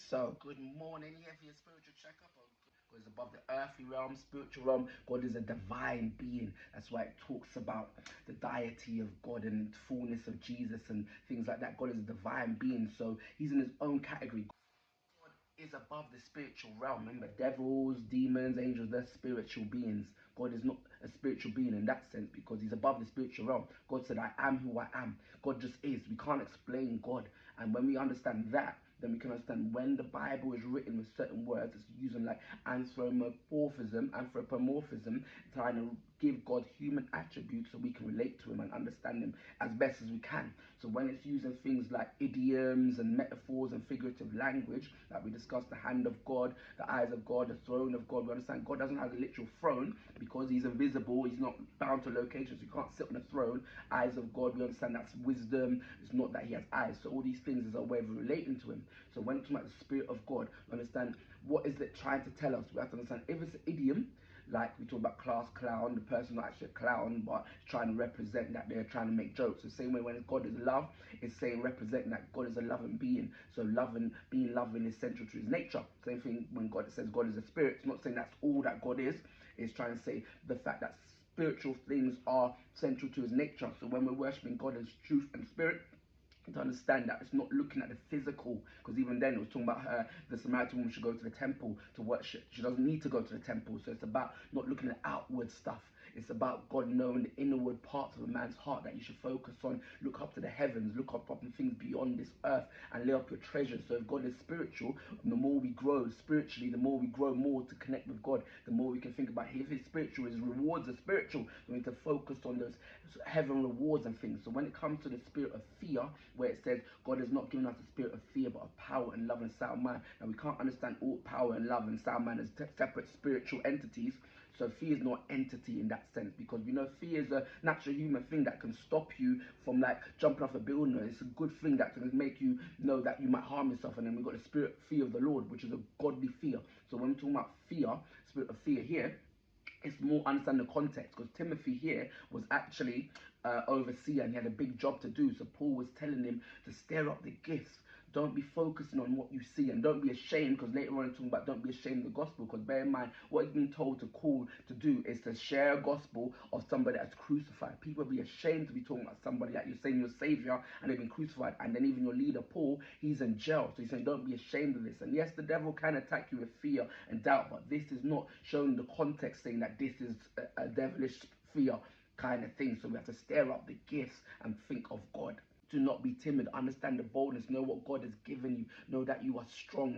So, good morning here for your spiritual checkup. God is above the earthly realm, spiritual realm. God is a divine being. That's why it talks about the deity of God and the fullness of Jesus and things like that. God is a divine being, so he's in his own category. God is above the spiritual realm. Remember, devils, demons, angels, they're spiritual beings. God is not a spiritual being in that sense because he's above the spiritual realm. God said, I am who I am. God just is. We can't explain God. And when we understand that, then we can understand when the Bible is written with certain words, it's using like anthropomorphism, trying to give God human attributes so we can relate to him and understand him as best as we can. So when it's using things like idioms and metaphors and figurative language, like we discussed, the hand of God, the eyes of God, the throne of God, we understand God doesn't have a literal throne because he's invisible, he's not bound to locations, you can't sit on a throne. Eyes of God, we understand that's wisdom, it's not that he has eyes. So all these things is a way of relating to him. So when it's talking about the Spirit of God, we understand what is it trying to tell us. We have to understand if it's an idiom, like we talk about class clown, the person not actually a clown, but trying to represent that they're trying to make jokes. The same way when God is love, it's saying representing that God is a loving being. So loving, being loving is central to his nature. Same thing when God says God is a spirit. It's not saying that's all that God is. It's trying to say the fact that spiritual things are central to his nature. So when we're worshiping God as truth and spirit, to understand that it's not looking at the physical, because even then it was talking about her, the Samaritan woman should go to the temple to worship. She doesn't need to go to the temple. So it's about not looking at outward stuff. It's about God knowing the inward parts of a man's heart that you should focus on. Look up to the heavens, look up on things beyond this earth and lay up your treasures. So if God is spiritual, the more we grow spiritually, the more we grow more to connect with God, the more we can think about if his spiritual, his rewards are spiritual. We need to focus on those heaven rewards and things. So when it comes to the spirit of fear, where it says God has not given us a spirit of fear but of power and love and sound mind, and we can't understand all power and love and sound mind as separate spiritual entities. So fear is not entity in that sense, because we know fear is a natural human thing that can stop you from like jumping off a building. It's a good thing that can make you know that you might harm yourself. And then we've got the spirit fear of the Lord, which is a godly fear. So when we're talking about fear, spirit of fear here, it's more understand the context, because Timothy here was actually overseer and he had a big job to do. So Paul was telling him to stir up the gifts. Don't be focusing on what you see, and don't be ashamed, because later on talking about don't be ashamed of the gospel, because bear in mind what he's been told to call to do is to share a gospel of somebody that's crucified. People be ashamed to be talking about somebody that you're saying your savior and they've been crucified. And then even your leader Paul, he's in jail, so he's saying don't be ashamed of this. And yes, the devil can attack you with fear and doubt, but this is not showing the context saying that this is a devilish fear kind of thing. So we have to stir up the gifts and think of God. Do not be timid. Understand the boldness. Know what God has given you. Know that you are strong.